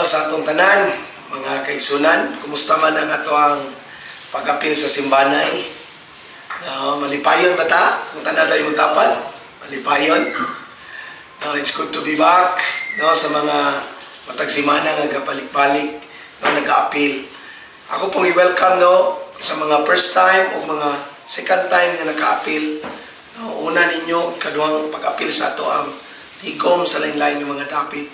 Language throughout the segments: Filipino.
sa atong tanan, mga kaigsunan. Kumusta man ang ato ang pag-apil sa simbanay? Malipayon ba ta? Kung tanan daw yung tapan? Malipayon? It's good to be back sa mga matagsimana nga gapalik-balik nag-apil. Ako pong i-welcome sa mga first time o mga second time nga nag-apil. Una ninyo, kaduhang pag-apil sa ato ang tigom sa lain-lain ng mga dapit.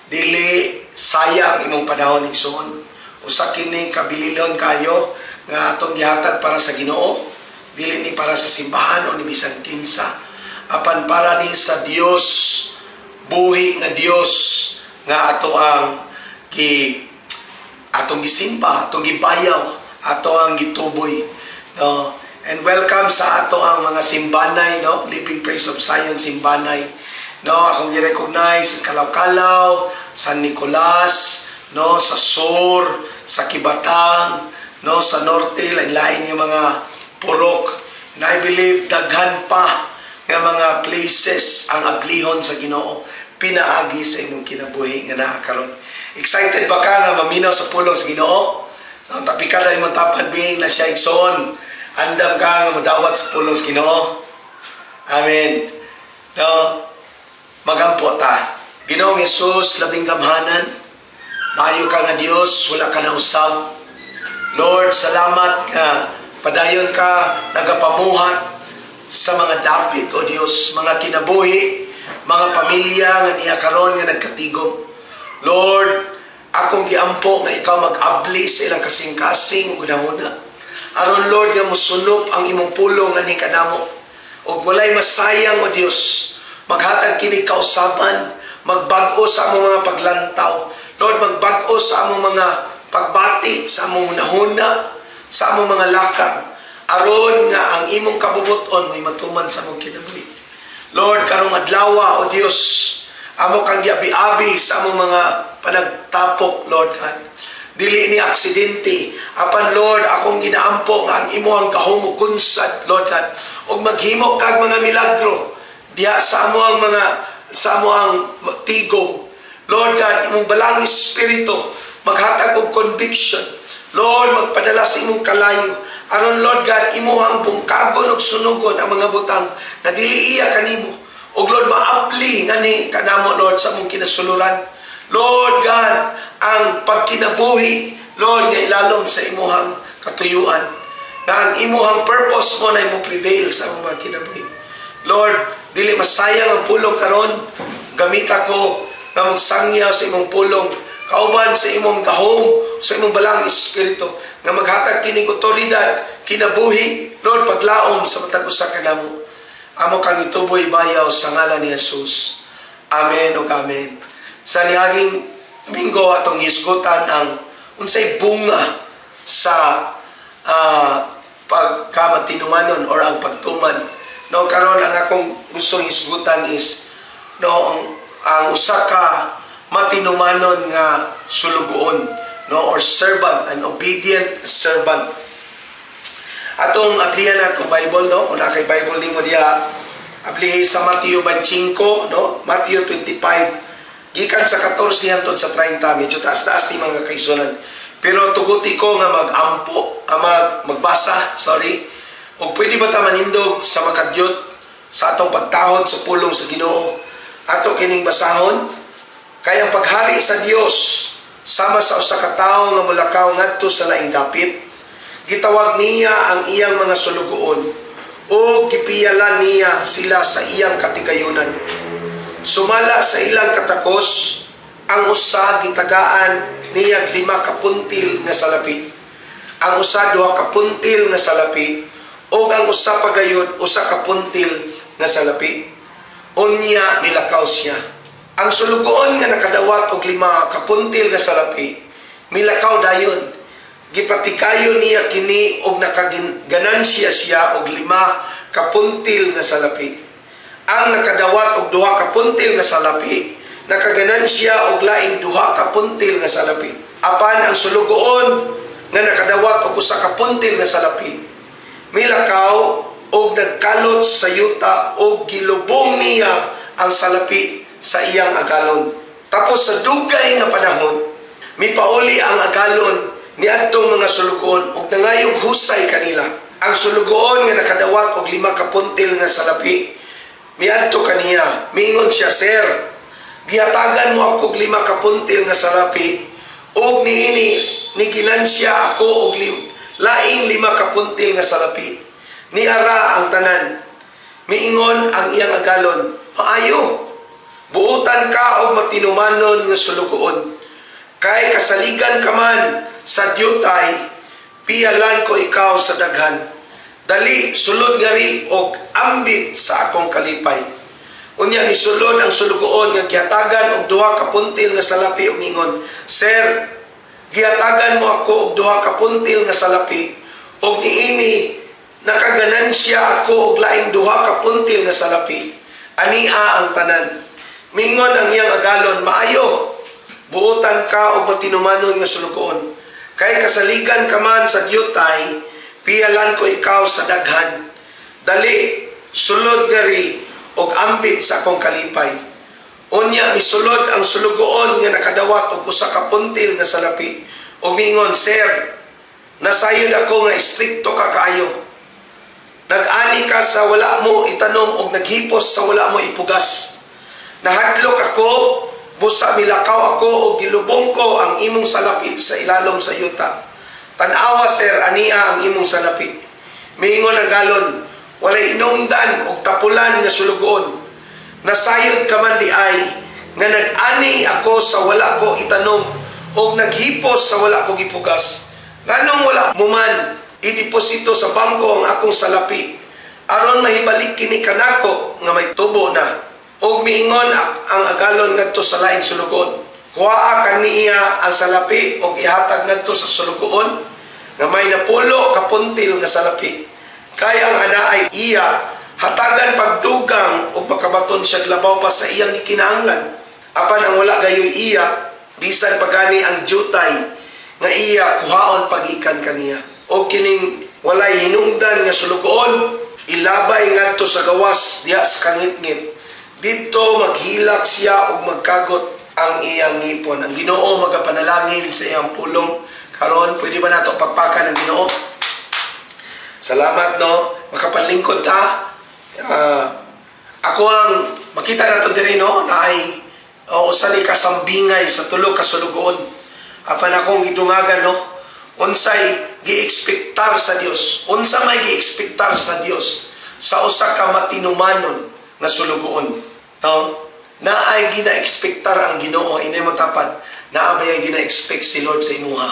Dili sayang imong panahon igsoon. Usa kini kabililon kayo nga atong gihatag para sa Ginoo. Dili ni para sa simbahan o ni bisan kinsa. Apan para ni sa Dios, buhi nga Dios nga ato ang atong gisimba, atong gibayaw, ato ang gituboy. And welcome sa ato ang mga simbanay, Living Praise of Zion simbanay. Akong i-recognize sa Kalaw-Kalaw, San Nicolas, sa Sur, sa Kibatang, sa Norte, lain-lain yung mga purok. And I believe daghan pa ng mga places ang ablihon sa Ginoo pinaagi sa imong kinabuhi nga naakaron. Excited ba ka nga maminaw sa pulong sa Ginoo? Tapi ka na imong tapad bing na siya igsoon. Andam ka nga madawat sa pulong sa Ginoo. Amen. Magampo ta. Ginoong Yesus, labing gamhanan. Maayo ka nga Dios, wala ka na usab. Lord, salamat nga padayon ka nagapamuhat sa mga dapit o Dios, mga kinabuhi, mga pamilya nga niya karon nga nagkatigom. Lord, akong giampo nga ikaw mag-abli sa ilang kasing-kasing ug hunahuna. Aron Lord nga mosunop ang imong pulong nga ni kanamo. Ug walay masayang o Dios. Maghatag kini kausaban, magbag-o sa among mga paglantaw. Lord, magbag-o sa among mga pagbati, sa among hunahuna, sa among mga lakang. Aron nga ang imong kabubuton may matuman sa among kinabuhi. Lord, karong adlaw o Dios, amo kang giabi-abi sa among mga panagtapok, Lord God. Dili ni aksidente. Apan Lord, akong ginaampo nga ang imuhang gahom ug kunsad, Lord God. Ug maghimo kag mga milagro diha sa amo ang tigom. Lord God, imong balang espiritu maghatag og conviction. Lord, magpadala sa imong kalayo. Aron Lord God, imuhang bungkagon og sunugon ang mga butang na dili iya kanimo. Og Lord, maapli ngani kanamo Lord sa among kinasuluran. Lord God, ang pagkinabuhi, Lord, nga ilalom sa imuhang katuyuan. Na ang imuhang purpose mo na imo prevail sa among mga kinabuhi. Lord, dili masayang ang pulong karon. Gamit ako na magsangyaw sa imong pulong. Kauban sa imong gahom, sa imong balang espiritu. Nga maghatag kining otoridad, kinabuhi, Lord, paglaom sa matag usa kanamo. Amo kang ituboy bayaw sa ngalan ni Jesus. Amen o amen. Sa niaging Domingo atong hisgutan ang unsay bunga sa pagkamatinumanon or ang pagtuman. Karon ang akong gustong hisgutan is ang usa ka matinumanon nga sulugoon, or servant, an obedient servant. Atong ablihan natong Bible, kung nakay Bible nimo diha, ablihi sa Mateo 25, Mateo 25 gikan sa 14 hangtod sa 30, medyo taas-taas ni mga kaisunan. Pero tuguti ko nga magbasa, o pwede ba ta manindog sa makadyot sa atong pagtahod sa pulong sa Ginoo? Ato kining basahon. Kay ang paghari sa Dios sama sa usa ka tawo nga mulakaw ngadto sa laing dapit, gitawag niya ang iyang mga sulugoon o gipiyalan niya sila sa iyang katigayunan. Sumala sa ilang katakos, ang usa gitagaan niya 5 kapuntil nga salapi. Ang usa 2 kapuntil nga salapi, o ang usa pagayod 1 kapuntil nga salapi. Unya milakaw siya. Ang sulugoon nga nakadawat og 5 kapuntil nga salapi, milakaw dayon. Gipatikayo niya kini og nakaganansya siya og 5 kapuntil nga salapi. Ang nakadawat og 2 kapuntil nga salapi, nakaganansya og laing 2 kapuntil nga salapi. Apan ang sulugoon nga nakadawat og 1 kapuntil nga salapi, milakaw og nagkalot sa yuta og gilubong niya ang salapi sa iyang agalon. Tapos sa dugay nga panahon, Mipauli ang agalon ni adtong mga sulugoon ug nangayog husay kanila. Ang sulugoon nga nakadawat og 5 ka puntil nga salapi, miadto kaniya, miingon siya, "Sir, gihatagan mo ako og 5 ka puntil nga salapi, ug niini ni ginansya ako og laing 5 ka puntil nga salapi." Niara ang tanan. Miingon ang iyang agalon, "Maayo, buutan ka og matinumanon nga sulugoon. Kay kasaligan ka man sa diyutay, piyalan ko ikaw sa daghan. Dali, sulod ngari og ambit sa akong kalipay." Unya misulod ang sulugoon nga gihatagan og 2 ka puntil nga salapi ug ningon, "Sir, gihatagan mo ako og 2 ka puntil nga salapi, ug niini nakaganansya ako og laing 2 ka puntil nga salapi." Ania ang tanan. Mingon ang iyang agalon, "Maayo, buutan ka og matinumanon nga sulugoon. Kay kasaligan ka man sa diyutay, piyalan ko ikaw sa daghan. Dali, sulod ngari og ambit sa akong kalipay." Unya misulod ang sulugoon nga nakadawat og 1 ka puntil nga salapi ug mingon, "Sir, nasayod ako nga istrikto ka kaayo. Nag-ani ka sa wala mo itanom ug naghipos sa wala mo ipugas. Nahadlok ako, busa milakaw ako ug gilubong ko ang imong salapi sa ilalom sa yuta. Tan-awa, sir, ania ang imong salapi." Miingon ang galon, "Walay inungdan ug tapulan nga sulugoon. Nasayod ka man di ay nga nag-ani ako sa wala ko itanom ug naghipos sa wala ko gipugas. Nganong wala mo man ideposito sa bangko ang akong salapi, aron mahibalik kini kanako nga may tubo na." Og miingon ang agalon ngadto sa laing sulugoon, "Kuhaa kaniya ang salapi og ihatag ngadto sa sulugoon nga may napulo ka puntil nga salapi. Kay ang ana ay iya hatagan pagdugang ug makabaton siya labaw pa sa iyang gikinahanglan. Apan ang wala gayoy iya, bisan pagani ang jutay nga iya kuhaon pagikan kaniya. O kining walay hinungdan nga sulugoon, ilabay ngadto sa gawas diha sa kangitngit. Dito maghilak siya ug magkagot ang iyang ngipon." Ang Ginoo magapanalangin sa iyang pulong karon. Pwede ba nato pagpakan ang Ginoo? Salamat, no, makapanlingkod ta. Ako ang makita nato diri, no, na ay usa ni kasambingay sa tulo ka sulugoon. Apan akong gidungagan, no, unsay giekspektar sa Dios, unsa may giekspektar sa Dios sa usa ka matinumanon nga sulugoon, no? Naay gina-ekspektar ang Ginoo, inay mo tapad, naabay gina-expect si Lord sa imuha,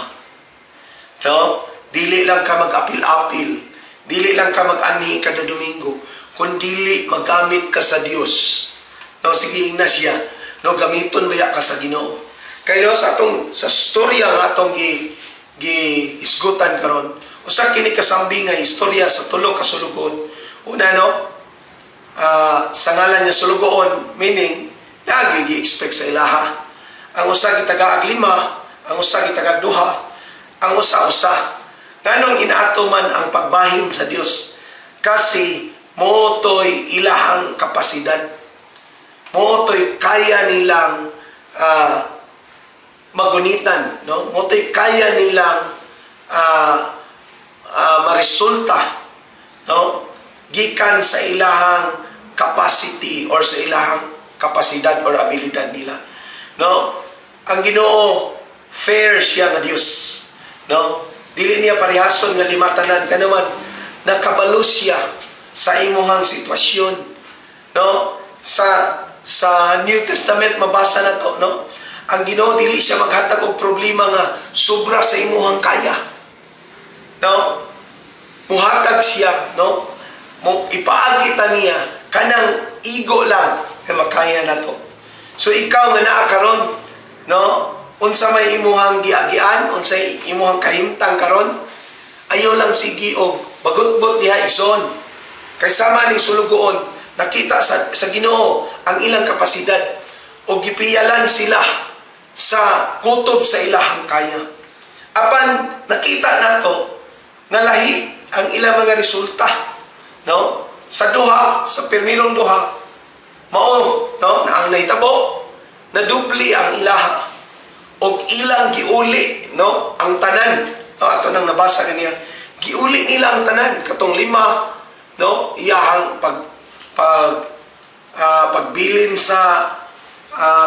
no? Dili lang ka mag-apil-apil, dili lang ka mag-ani kada Domingo, kundili magamit ka sa Dios, no? Sige na siya, no, gamiton baya ka sa Ginoo. Kay no, sa storya nga atong isgutan karon, usa kini kasambing nga istorya sa tulo ka sulugoon. Una, no, sa ngalan niya sulugoon, meaning lagi gi-expect sa ilaha. Ang usa gitagaag 5, ang usa gitagaag 2, ang usa-usa. Nganong inaato man ang pagbahin sa Dios? Kasi motoy ilahang kapasidad, motoy kaya nilang magunitan, no? Motoy kaya nilang maresulta, no, gikan sa ilahang capacity or sa ilahang kapasidad or abilidad nila, no? Ang Ginoo fair siya nga Dios, no? Dili niya parehason nga limatanan, kanaman nakabalo siya sa imuhang sitwasyon, no? Sa New Testament mabasa na to, no? Ang Ginoo dili siya maghatag og problema nga sobra sa imuhang kaya, no? Muhatag siya, no? Mo ipaagita niya kanang igo lang nga makaya nato. So ikaw nga naa karon, no? Unsa may imuhang giagian, unsa imuhang kahimtang karon, ayaw lang sige og bagutbot diha ison. Kay sama ni sulugoon, nakita sa Ginoo ang ilang kapasidad o gipiyalan sila sa kutob sa ilahang kaya. Apan nakita nato nga lahi ang ilang mga resulta, no? Sa duha, sa pirmirong duha, mao, no, na ang nahitabo na dubli ang ilaha og ilang giuli, no, ang tanan. No, ato nang nabasa kaniya. Giuli nila ang tanan katong 5, no, iyahang pagbilin sa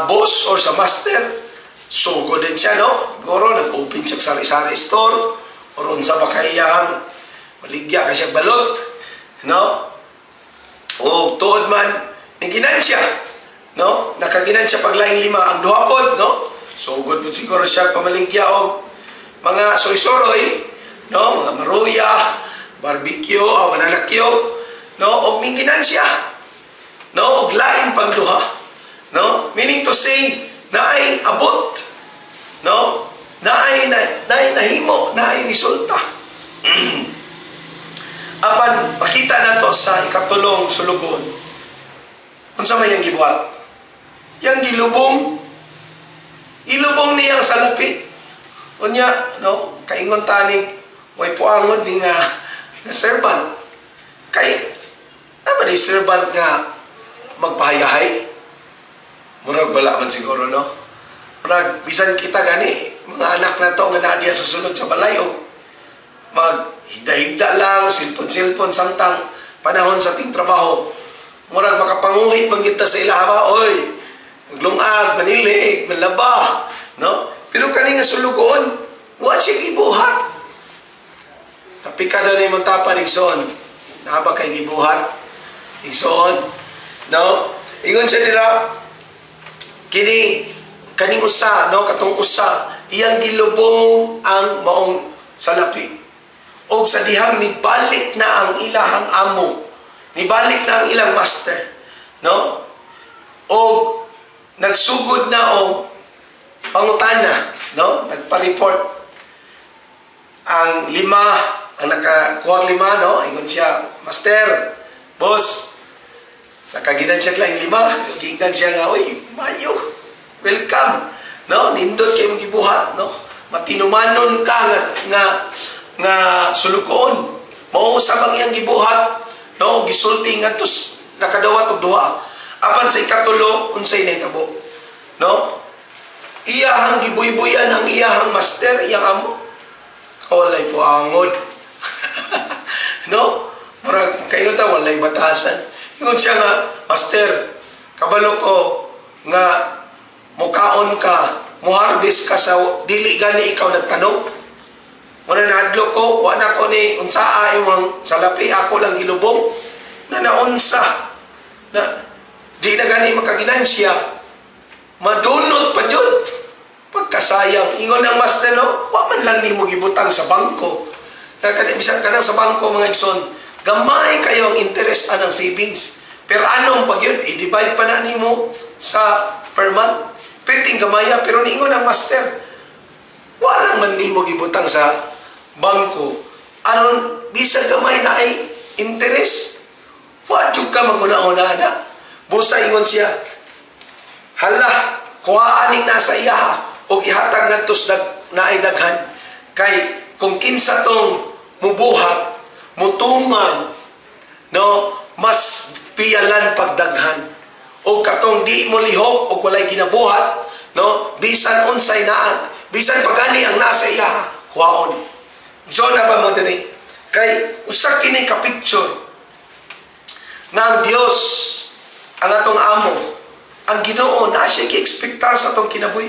boss or sa master. Sugod din siya, no? Siguro nag-open siya sa sari-sari store o ron sa bakayang maligya kasi balot, no? O tuod man ni ginansya, no? Nakaginansya paglaing 5 ang duha pod, no? Sugod po siguro siya pamaligya og mga soy-soroy, no? Mga maruya, barbecue, o mananakyo, no? Og ning ginansya, no? Og laing pagduha, no? Meaning to say, naay abot, no? Naay nahimo, naay resulta. Apan pakita nato sa ikatulong sulugon. Unsa may yang gibuhat? Yang ilubong niya sa lapi. Unya, no? Kaingon tanig way puangon ni nga servant. Kay naman ni servant nga magpahayahay. Murag wala man siguro, no? Murag, bisan kita gani, mga anak na to nga naadiya sa sulod sa balay, o maghigda-higda lang, silpon-silpon, samtang panahon sa ting trabaho. Murag, makapanguhit man kita sa ilaha, oy, maglungag, manilig, manlaba, no? Pero kani nga sulugon, wa siya gibuhat. Tapi kada na yung tapan, igsoon. Naba kay gibuhat? Igsoon, no? Ingon siya nila, kaning usa, no, katong usa iyang gilubong ang maong salapi og sa dihang nibalik na ang ilahang amo, nibalik na ang ilang master, no, og nagsugod na og pangutana, no, nagpa-report ang 5 ang nakakuha 5, no, ingon siya, master, boss, nakaginan siya lang 5, gigan siya nga, uy, mayo, welcome, no? Nindot kayo gibuhat, no? Matinumanon ka nga sulukoon. Mausab ang iyang gibuhat, no? Gisulti nga tos nakadawat og duha. Apan sa ikatulo unsay nahitabo, no? Iyahang gibuy-buyan ang iyahang master, iyang amo. Kawalay po angod. No? Murag kayo ta walay batasan. Ingon siya nga, master, kabalo ko nga mukaon ka, muharbis ka sa dili gani ikaw nagtanong. Muna nahadlo ko, wala ko ni unsaa imong salapi, ako lang ilubong. Na naunsa, na di na gani makaginansya, madunot pa jud. Pagkasayang, ingon ang master, no, wa man lang nimo gibutang sa bangko. Bisan ka sa bangko, mga igsoon, gamay kayo ang interest anang savings. Pero anong pag yun, i-divide pa na nimo sa per month. Piting gamaya, pero niingon ang master, walang man nimo gibutang sa bangko. Aron, bisa gamay na ay interest. Wadyo ka maguna-una na. Busa ingon siya, hala, kuhaaning nasa iyaha, o ihatag nga tos na ay daghan. Kay, kung kinsa tong mubuhat, mutuman, no, mas piyalan pagdaghan. O katong di mo lihok o walay ginabuhat, no, bisan unsay naa, bisan pagani ang nasa iya, kuhaon. So na ba mo diri? Kay usa kini ka picture nga ang Dios ang atong amo, ang Ginoo na siya gi-expectar sa atong kinabuhi.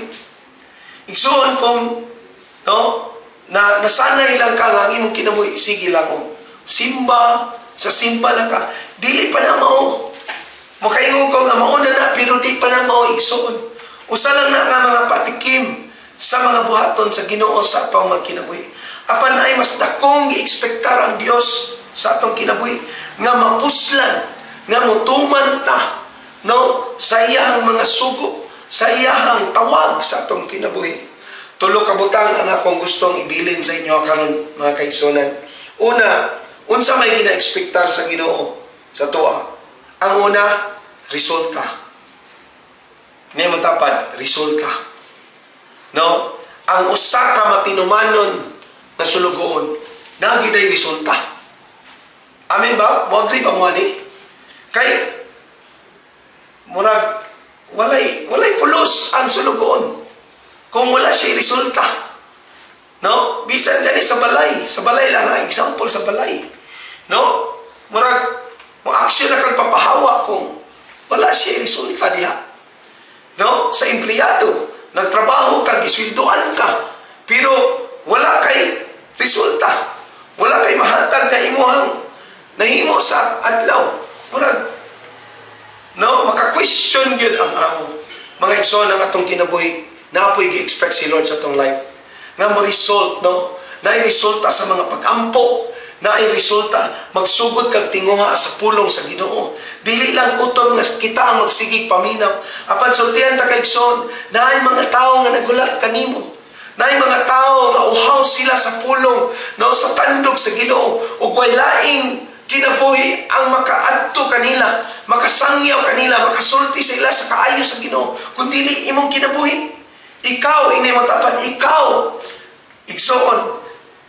Igsoon kung, no, na nasanay lang ka nga imong kinabuhi, sige lang o simba, sa simba lang ka, dili pa na mao. Makaingon ko nga mauna na, pero di pa na mao igsoon. Usa lang na nga mga patikim sa mga buhaton sa Ginoo sa atong mga kinabuhi. Apan ay mas dakong gi-expectar ang Dios sa atong kinabuhi nga mapuslan, nga mutuman ta, no, sa iyahang mga sugo, sa iyahang tawag sa atong kinabuhi. Tulo ka butang ang akong gustong ibilin sa inyo karon, mga kaigsunan. Una, unsa may gina-expectar sa Ginoo sa tuwa? Ang una, resulta. Hindi mo tapat, resulta. No? Ang usa ka matinumanon na sulugoon, nagiday resulta. Amen ba? Wagri ba mo ani? Kay, murag, walay pulos ang sulugoon. kung wala siya resulta. No? Bisan gani sa balay lang ha, example sa balay. No? Murag, mo action na kang papahawa kung wala siya resulta diha. No? Sa empleyado, nagtrabaho ka, gisweldoan ka, pero wala kay resulta. Wala kay mahatag na imuhang nahimo sa adlaw. Murag, no? Maka-question yun ang amo. Mga igsoon ang atong kinabuhi, napoy gi-expect si Lord sa atong life. Nga mo result, no? Na resulta sa mga pag-ampo, na resulta magsugod kag tinguha sa pulong sa Ginoo. Dili lang kutom nga kita ang magsigig paminaw. Apan sultihan ta kay igsoon, naay mga tawo nga nagulat kanimo. Naay mga tawo nga uhaw sila sa pulong, no, sa tandog sa Ginoo, ug way laing kinabuhi ang makaadto kanila, makasangyaw kanila, makasulti sa ila sa kaayo sa Ginoo, kundi imong kinabuhi. Ikaw ini matapan, ikaw igsoon,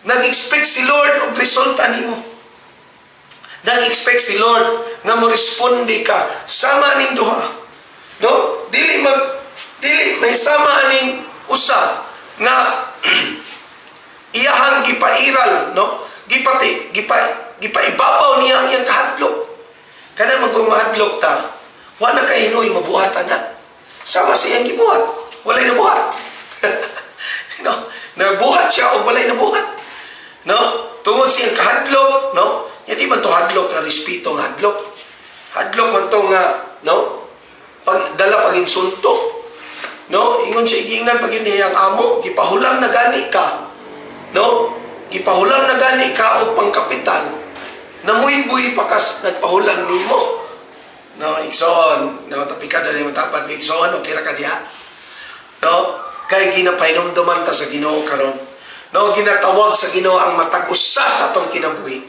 nag-expect si Lord og resulta nimo. Nag-expect si Lord nga mo responde ka sama ning duha. No? Dili may sama ning usa nga iyahang gipairal, no? Gipaibabaw niya ang iyang kahadlok. Kana magumahadlok ta, wala na kay hinoy mabuhatan na. Sama siyang gibuhat, walay nabuhat. No? Nagbuhat siya o walay nabuhat. No? Tungod siyang kahadlok, no? Hindi man to hadlok nga respeto nga hadlok. Hadlok man to nga, no? Dala pag-insulto. No? Ingon siya igingnan pag inihang amo, gipahulang na gani ka. No? Gipahulang na gani ka o pangkapitan. Namuy-buy pa kas nagpahulang nimo. No? Igsoon, namatapikad na niyo matapad. Igsoon, okay ra ka diha. No? Kay ginapainomduman ta sa Ginoo karon. No, ginatawag sa Ginoo ang matag-usa sa atong kinabuhi.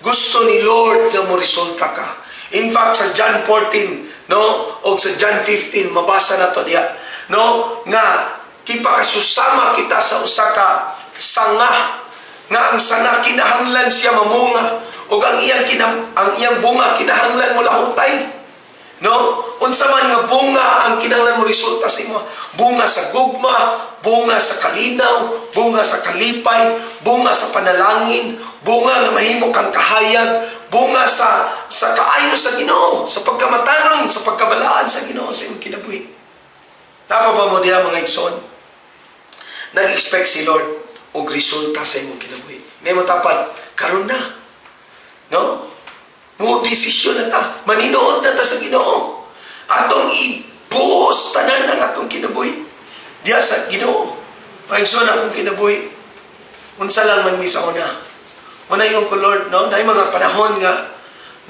Gusto ni Lord nga mo resulta ka. In fact, sa John 14, no, o sa John 15, mabasa na to diya, no, nga kipakasusama kita sa usa ka sanga, nga ang sanga kinahanglan siya mamunga, o ang iyang bunga kinahanglan mo lahutay. No? Unsa man nga bunga ang kinahanglan mo resulta sa imo? Bunga sa gugma, bunga sa kalinaw, bunga sa kalipay, bunga sa panalangin, bunga nga mahimo kang kahayag, bunga sa kaayo sa Ginoo, sa pagkamatarong, sa pagkabalaan sa Ginoo sa imong kinabuhi. Napaba mo diha mga igsoon? Nag-expect si Lord og resulta sa imong kinabuhi. Nimo tapat karon na. No? Mo desisyon na ta, maninuod na ta sa Ginoo. Atong ibuhos tanan ng atong kinabuhi diya sa Ginoo. Paiso na akong kinabuhi. Unsa lang man mi sa una. Una yung ko Lord, no? Dahil mga panahon nga,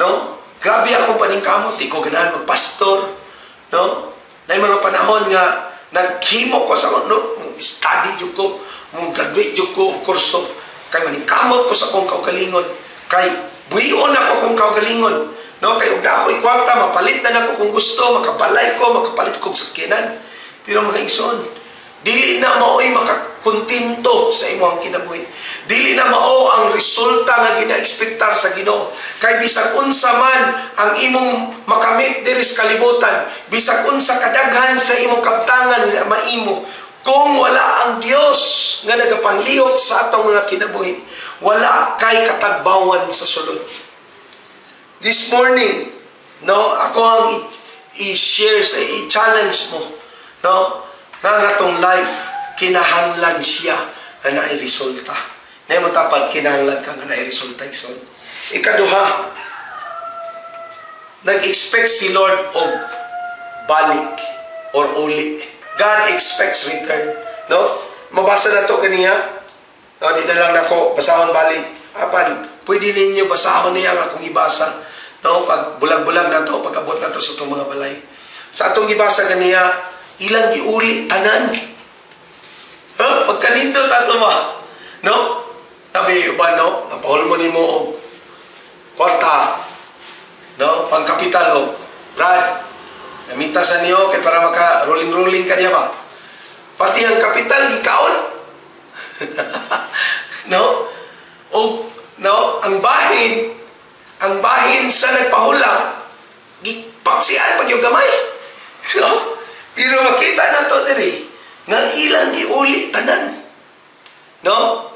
no? Grabe akong paningkamot, di ko ganahan magpastor, no? Dahil mga panahon nga naghimo ko sa no, study jud ko, mong graduate jud ko kurso, kay maningkamot ko sa akong kaugalingon, kay buhion ako kung kaugalingon. No? Kaya huwag ako ikwarta, mapalit na ako kung gusto, makabalay ko, makapalit kong sakyanan. Pero mga igsoon, dili na mao'y makakontinto sa imong kinabuhi. Dili na mao ang resulta nga gina-expectar sa Ginoo. Kay bisag unsa man ang imong makamit diri sa kalibutan, bisag unsa kadaghan sa imong kabtangan nga maimo, kung wala ang Dios nga nagapanglihok sa atong mga kinabuhi, wala kay katagbawan sa sulod. This morning, no, ako ang i-share sa i-challenge mo, no, nga atong life kinahanglan siya nga naay resulta. Nay mo tapad kinahanglan ka nga naay resulta igsoon. Ikaduha, nag-expect si Lord og balik or uli. God expects return, no? Mabasa na to kaniya. No, di na lang nako basahon balik. Apan, pwede ninyo basahon niya nga kung ibasa. No, pag bulag-bulag na to, pag-abot na to sa itong mga balay. Sa atong ibasa kaniya, ilang giuli tanan. Pagkalindo tato ba? No? Sabi ba, no? Napahol mo ni mo kwarta. No? Pangkapital o. Brad, namita sa niyo kay para maka-rolling-rolling ka niya ba? Pati ang kapital, gikaon. No? O, no? Ang bahin sa nagpahula, gipaksian pag yung gamay. No? Pero makita na to diri nga ilang giuli tanan. No?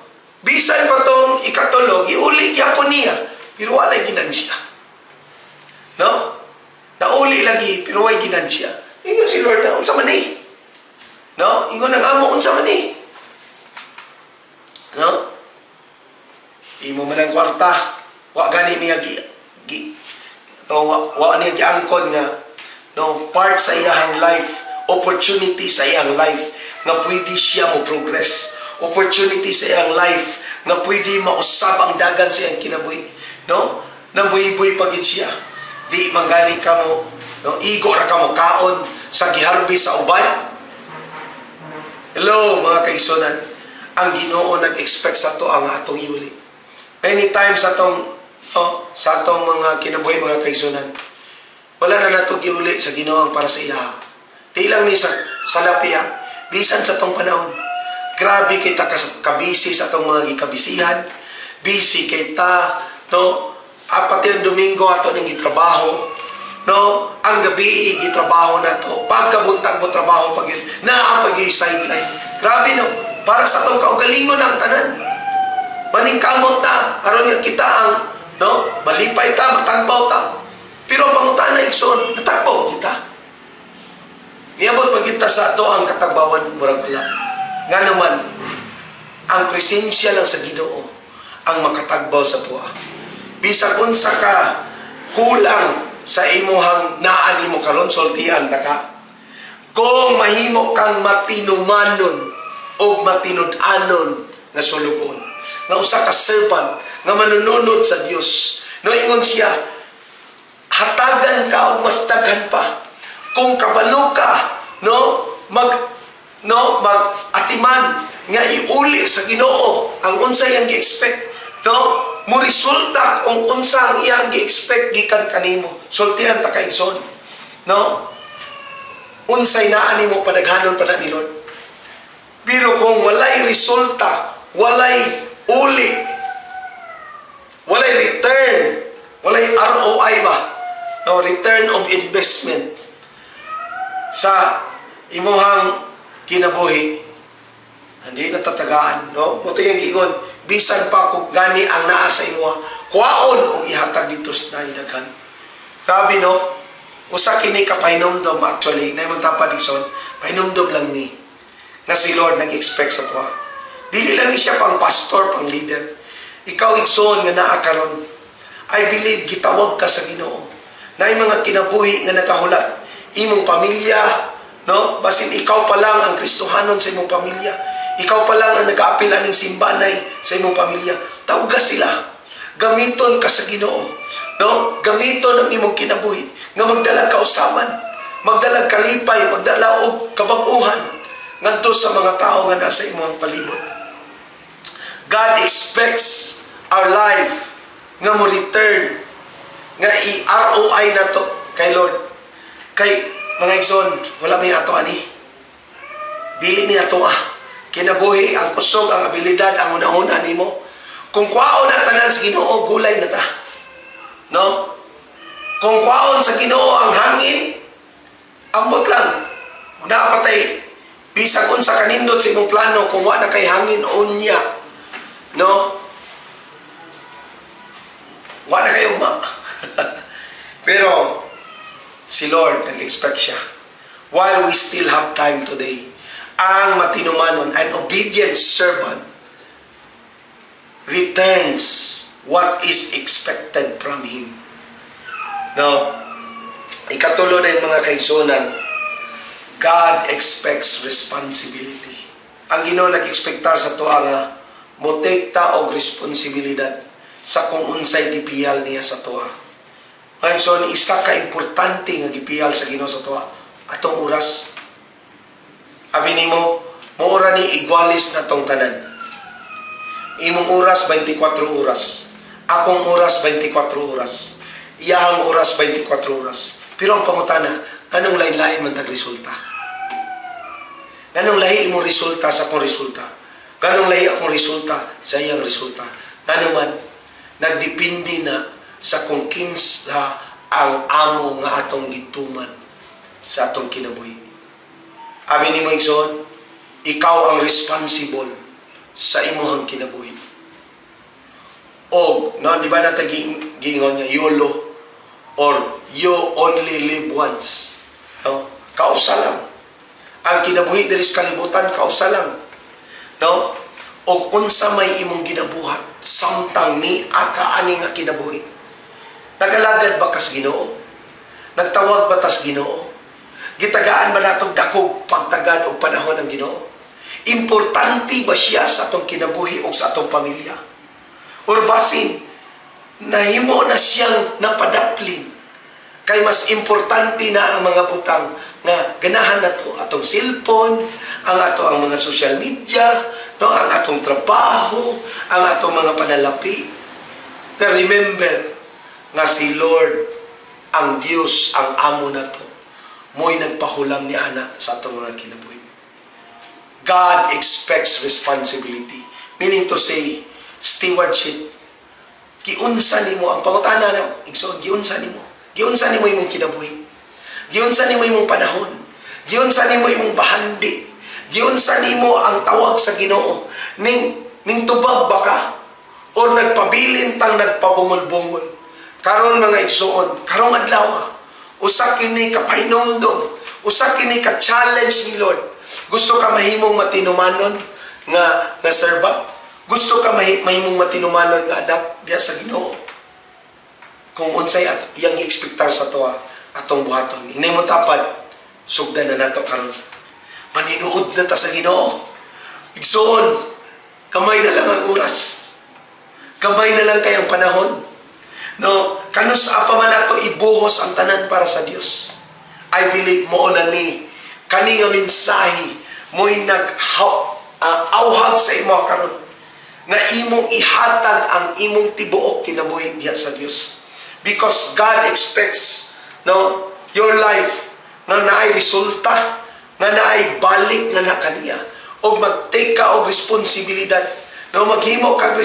Bisan pa tong ikatulo, giuli gyapon niya, pero walay ginansya. No? Nauli lagi, pero walay ginansya. Ingon si Lord na, unsa man eh. No? Ingon ang amo, unsa man eh. No? Imo man ang kwarta, wa gani niya wa niya giangkon nga, no, part sa iyang life, opportunity sa iyang life nga pwede siya mo progress, opportunity sa iyang life nga pwede mausab ang dagan sa iyang kinabuhi, no, nabuhi-buhi pagid siya, di manggani ka mo, no, igo ra ka mo kaon sa giharbis sa uban. Hello mga kaigsunan, ang Ginoo nag-expect sa to ang atong yuli. Many times sa atong mga kinabuhi mga kaigsunan, wala na nato giuli sa Ginoo para sa iya. Di lang ni sa lapi, bisan sa tong panahon. Grabe kita kabisi sa atong mga gikabisihan. Busy kita, no? Pati ang Domingo ato ning gitrabaho, no? Ang gabi gitrabaho nato. Pagkabuntag mo trabaho pag naa pag sideline. Grabe no. Para sa atong kaugalingon ang tanan. Maningkamot ta aron nga kita ang, no? Malipay ta, matagbaw ta. Pero ang pangutana igsoon, natagbaw kita. Niabot pag kita sa ato ang katagbawan murag wala. Nga naman, ang presensya lang sa Ginoo ang makatagbaw sa tuwa. Bisag unsa ka kulang sa imuhang naa nimo karon, sultian ta ka. Kung mahimo kang matinumanon o matinud-anon nga sulugon, nga usa ka servant nga manununod sa Dios, no, ingon siya, hatagan ka og mas daghan pa. Kung kabalo ka, no, mag-atiman nga iuli sa Ginoo ang unsay ang gi-expect, no, mo resulta kung unsa ang iyang gi-expect gikan kanimo. Sultihan ta kay son, no, unsay naa nimo padaghanon pa na ni Lord. Pero kung walay resulta, walay uli, walay return, walay ROI ba, no, return of investment sa imuhang kinabuhi, hindi natatagaan, no? Buto yung gigon, bisan pa kung gani ang naa sa imuha, kuwaon o ihatag dito sa daghan. Grabe, no? Usa kini ka pahinumdom, actually, na yung tapadison, pahinumdom lang ni, na si Lord nag-expect sa tuwa. Dili lang ni siya pang pastor, pang leader. Ikaw igsoon nga naa karon, I believe gitawag ka sa Ginoo. Na yung mga kinabuhi nga nakahulat, imong pamilya, no? Basin ikaw pa lang ang Kristohanon sa imong pamilya. Ikaw pa lang ang nag-aapil aning simbanay sa imong pamilya. Tawga sila. Gamiton ka sa Ginoo, no? Gamiton ang imong kinabuhi nga magdalag kausaman, magdalag kalipay, magdala og kabag-uhan ngadto sa mga tao nga nasa imong palibot. God expects our life nga mo return, nga i-ROI na to kay Lord. Kay mga igsoon, wala may ato ani. Dili ni ato kinabuhi, ang kusog, ang abilidad, ang una-una nimo. Kung kwaon na tanan sa Ginoo, gulay na ta. No? Kung kwaon sa Ginoo ang hangin, ambot lang. Napatay, bisag unsa kanindot sa imong plano, kung wa na kay hangin unya, no? Wa na kayo ma. Pero si Lord nag-expect siya. While we still have time today, ang matinumanon, an obedient servant returns what is expected from him. No? Ikatulo na yung mga kaigsunan, God expects responsibility. Ang Ginoo nag-expectar sa tuwa nga motekta og responsibilidad sa kung unsay gipiyal niya sa tuwa. Ngayon, isa ka importante nga gipiyal sa Ginoo sa tuwa, atong oras. Abi nimo, moora ni igualis na tong tanan. Imong oras 24 oras. Akong oras 24 oras. Iyahang oras 24 oras. Pero ang pangutana, anong lain-lain man tag resulta? Ganong lahi imong resulta sa akong resulta? Ganong lahi akong resulta sa iyang resulta? Ano man, nagdepende na sa kung kinsa ang amo nga atong gituman sa atong kinabuhi. Abi ni mo igsoon, ikaw ang responsible sa imuhang kinabuhi. O, no, di ba natin giingon niya, YOLO, or you only live once. No? Kausa lang. Ang kinabuhi diri sa kalibutan, kausa lang. No? O unsa may imong ginabuhat, samtang ni aka ani nga kinabuhi. Nagalagad ba kas Ginoo? Nagtawag ba tas Ginoo? Gitagaan ba natong dakog pagtagad og panahon ng Ginoo? Importante ba siya sa atong kinabuhi o sa atong pamilya? Or basin, nahimo na siyang napadaplin. Kay mas importante na ang mga butang nga ganahan na to, atong cellphone, ang mga social media, no, ang atong trabaho, ang atong mga panalapi. Na remember nga si Lord, ang Diyos, ang amo na to, mo'y nagpahulam ni Ana sa atong mga kinabuhi. God expects responsibility. Meaning to say, stewardship. Giunsa nimo ang pangutana na igsoon, giunsa nimo. Giunsa nimo imong kinabuhi. Giunsa nimo imong panahon. Giunsa nimo imong bahandi. Giunsa nimo ang tawag sa Ginoo. Ning tubag ba ka? O nagpabilin tang nagpabungol-bungol. Karon mga igsoon, karong adlaw, usa kini ka pahinumdom, usa kini ka challenge ni Lord. Gusto ka mahimong matinumanon nga serba? Gusto ka mahimong matinumanon nga anak diya sa Ginoo? Kung unsay iyang i-expectar sa tuwa atong buhaton, hinay mo tapad, sugdan na nato karon. Maninuod na ta sa Ginoo. Igsoon, kamay na lang ang oras. Kamay na lang kayang panahon. No, kanus apa man nato ibuhos ang tanan para sa Dios. I believe mo na ni kani nga mensahe mo'y awhag sa imo karon nga imong ihatag ang imong tibuok kinabuhi diha sa Dios. Because God expects, no, your life na naay resulta, na naay balik nga na kaniya, o mag-take ka og responsibilidad, no, maghimo kag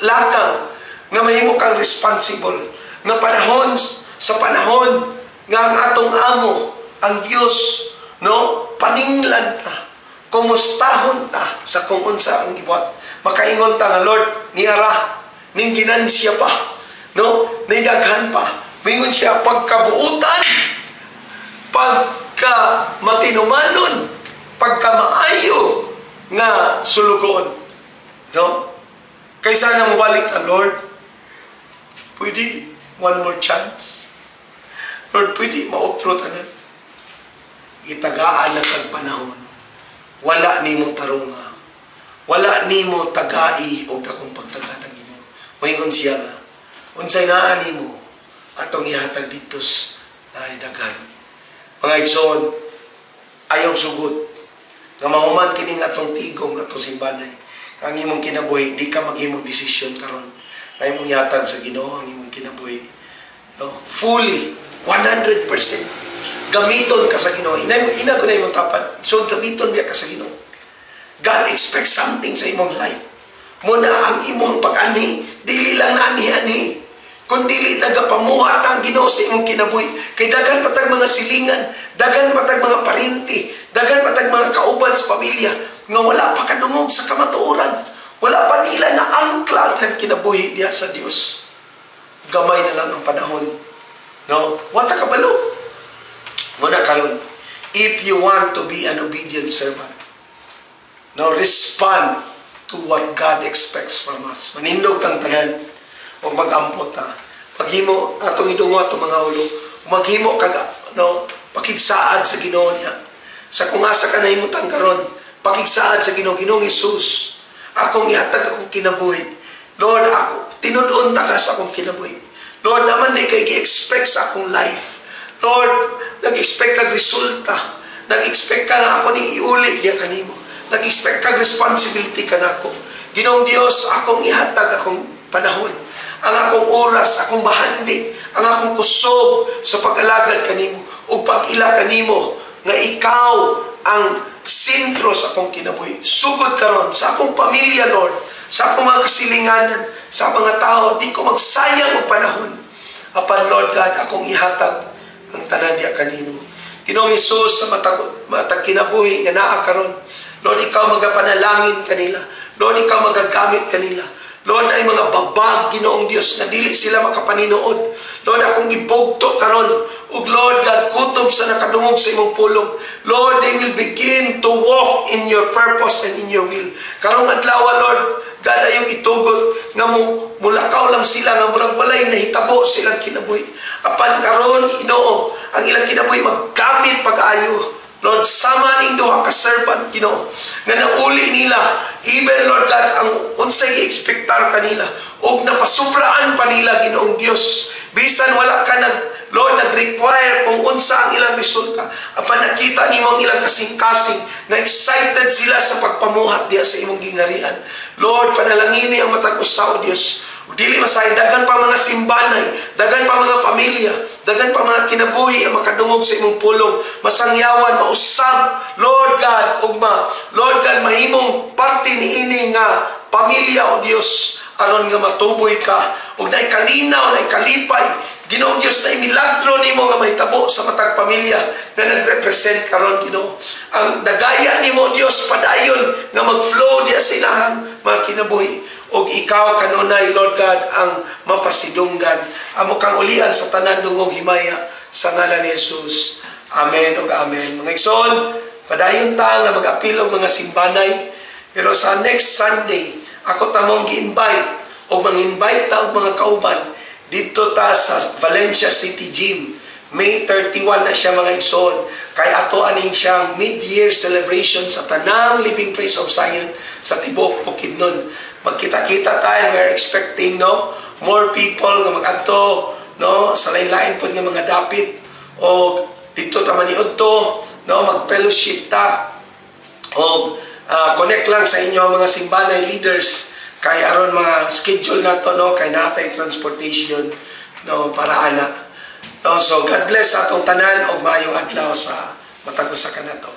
lakang nga mahimo kang responsible nga panahon sa panahon nga ang atong amo, ang Dios, no, paninglan ta, kumustahon ta sa kung unsa ang gibuhat. Makaingon ta nga, Lord, niara, ning ginansya pa, no, nidaghan pa. Mingon siya, pagkabuutan, pagka matinumanon, pagka maayo nga sulugon. No? Kaysa na mabalik ka, Lord, pwede one more chance. Lord, pwede ma-outro tanan. Itagaan na kag panahon. Wala nimo tarunga. Wala nimo tagai og dakong pagtaga ng Ginoo. Moingon siya nga, unsay naa nimo atong ihatag ditos na daghan. Mga igsoon, ayaw sugod nga mahuman kining atong tigong atong simbanay. Ang imong kinabuhi, di ka maghimong desisyon karon. Ay mong ihatag sa Ginoo ang imong kinabuhi. No? Fully, 100%. Gamiton ka sa Ginoo. Ina ko na imong tapat. So, gamiton biya ka sa Ginoo. God expects something sa imong life. Muna ang imong pag-ani, dili lang na ani-ani. Kung dili nagapamuhat ang Ginoo sa imong kinabuhi. Kay daghan patag mga silingan, daghan patag mga parinti, daghan patag mga kauban sa pamilya, nga wala pa kadungog sa kamatuoran. Wala pa nila na angkla ilang kinabuhi diya sa Dios. Gamay na lang ang panahon. No? Wata kabalo. Muna karon, if you want to be an obedient servant, no, respond to what God expects from us. Manindog kang tanan o mag-ampot ta. Paghimo atong idungo atong mga ulo, maghimo kag no, pakigsaad sa Ginoo niya. Sa kung asa ka nahimutang karon, pakigsaad sa Ginoo, Ginoong Hesus. Akong ihatag akong kinabuhi. Lord, ako tinud-on ta ka sa akong kinabuhi. Lord, naman di kay gi-expect sa akong life. Lord, nag-expect kag resulta. Nag-expect ka nga ako ning iuli diya kanimo. Nag-expect kag responsibility ka nako. Ginoong Dios, akong ihatag akong panahon, ang akong oras, akong bahandi, ang akong kusog sa pag-alagad kanimo o pag-ila kanimo nga ikaw ang sentro sa akong kinabuhi. Sugod karon sa akong pamilya, Lord, sa akong mga kasilinganan, sa mga tao, di ko magsayang og panahon. Apan Lord God, akong ihatag ang tanan diya kanimo. Ginoong Hesus, sa matag kinabuhi nga naa karon, Lord, ikaw magapanalangin kanila. Lord, ikaw magagamit kanila. Lord, ay mga babag, Ginoong Dios, na dili sila makapaninood. Lord, akong gibugto karon. Ug Lord God, kutob sa nakadungog sa imong pulong. Lord, they will begin to walk in your purpose and in your will. Karong adlaw, Lord, God, ayong itugot nga mulakaw lang sila, nga murag walay nahitabo silang kinabuhi. Apan karon, Ginoo, ang ilang kinabuhi maggamit pag-ayo. Lord, sama ning duha ka servant, Ginoo, nga nauli nila, even, Lord God, ang unsay i-expectar kanila, o napasubraan pa nila, Ginoong Dios. Bisan wala ka Lord, nag-require kung unsa ang ilang resulta. Apan nakita nimo ang ilang kasing-kasing, na excited sila sa pagpamuhat diya sa imong gingharian. Lord, panalangini ang matag usaw, Dios. Dili masay, dagan pa mga simbanay, dagan pa mga pamilya, dagan pa mga kinabuhi ang makadungog sa imong pulong, masangyawan, mausab, Lord God, Lord God, mahimong parte ni ini nga pamilya, o Dios, aron nga matuboy ka, ug naay kalinaw, naay kalipay, Ginoong Dios, na milagro nimo nga mahitabo sa matag pamilya na nagrepresent karon, Ginoo. Ang dagaya nimo, Dios, padayon nga mag-flow diya sa ilahang mga kinabuhi. O ikaw kanunay, Lord God, ang mapasidunggan. Amo kang ulian sa tanan dungog himaya sa ngalan ni Jesus. Amen ug amen. Mga igsoon, padayon ta nga mag-apil og mga simbanay. Pero sa next Sunday, ako tamong gi-invite o mang-invite ta og mga kauban dito ta sa Valencia City Gym. May 31 na siya, mga igsoon. Kay ato aning siyang mid-year celebration sa tanang Living Praise of Zion sa Tibok, Bukidnon. Magkita-kita tayo, we're expecting more people nga mag-adto sa lain-lain po nga mga dapit, o dito ta maniud to, mag-fellowship ta, o connect lang sa inyo mga simbanay leaders kay aron mga schedule na to, kay natay transportation para ana. So God bless atong tanan og maayong adlaw sa matag usa kanato.